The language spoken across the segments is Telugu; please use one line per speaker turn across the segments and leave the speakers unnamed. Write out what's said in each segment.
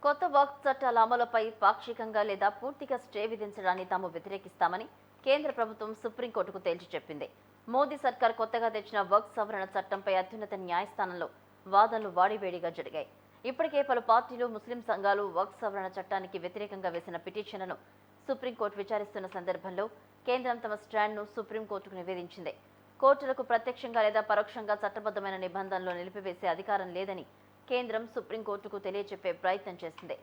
కొత్త వక్ఫ్ చట్టాల అమలుపై పాక్షికంగా లేదా పూర్తిగా స్టే విధించడాన్ని తాము వ్యతిరేకిస్తామని కేంద్ర ప్రభుత్వం సుప్రీంకోర్టుకు తేల్చి చెప్పింది. మోదీ సర్కార్ కొత్తగా తెచ్చిన వక్ఫ్ సవరణ చట్టంపై అత్యున్నత న్యాయస్థానంలో వాదనలు వాడివేడిగా జరిగాయి. ఇప్పటికే పలు పార్టీలు, ముస్లిం సంఘాలు వక్ఫ్ సవరణ చట్టానికి వ్యతిరేకంగా వేసిన పిటిషన్లను సుప్రీంకోర్టు విచారిస్తున్న సందర్భంలో కేంద్రం తమ స్టాండ్ను సుప్రీంకోర్టుకు నివేదించింది. కోర్టులకు ప్రత్యక్షంగా లేదా పరోక్షంగా చట్టబద్ధమైన నిబంధనలు నిలిపివేసే అధికారం లేదని కేంద్రం సుప్రీంకోర్టుకు తెలియజెప్పే ప్రయత్నం చేసింది.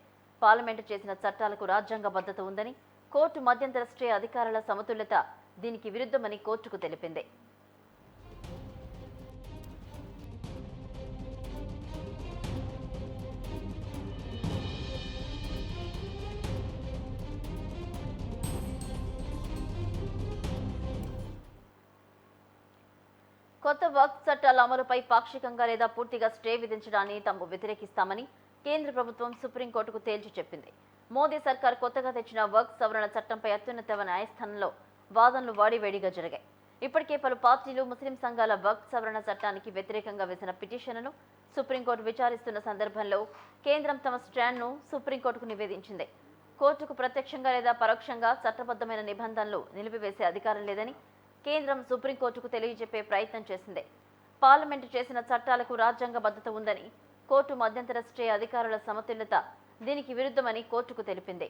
పార్లమెంటు చేసిన చట్టాలకు రాజ్యాంగబద్ధత ఉందని, కోర్టు మధ్యంతర స్టే అధికారాల సమతుల్యత దీనికి విరుద్ధమని కోర్టుకు తెలిపింది. కొత్త వక్ఫ్ చట్టాల అమలుపై పాక్షికంగా లేదా పూర్తిగా స్టే విధించడాన్ని తాము వ్యతిరేకిస్తామని కేంద్ర ప్రభుత్వం సుప్రీంకోర్టుకు తేల్చి చెప్పింది. మోదీ సర్కార్ కొత్తగా తెచ్చిన వక్ఫ్ సవరణ చట్టంపై అత్యున్నత న్యాయస్థానంలో వాదనలు వాడివేడిగా జరిగాయి. ఇప్పటికే పలు పార్టీలు, ముస్లిం సంఘాల వక్ఫ్ సవరణ చట్టానికి వ్యతిరేకంగా వేసిన పిటిషన్లను సుప్రీంకోర్టు విచారిస్తున్న సందర్భంలో కేంద్రం తమ స్టాండ్ను సుప్రీంకోర్టుకు నివేదించింది. కోర్టుకు ప్రత్యక్షంగా లేదా పరోక్షంగా చట్టబద్ధమైన నిబంధనలు నిలిపివేసే అధికారం లేదని కేంద్రం సుప్రీంకోర్టుకు తెలియజెప్పే ప్రయత్నం చేసింది. పార్లమెంటు చేసిన చట్టాలకు రాజ్యాంగబద్ధత ఉందని, కోర్టు మధ్యంతర స్టే అధికారుల సమతుల్యత దీనికి విరుద్ధమని కోర్టుకు తెలిపింది.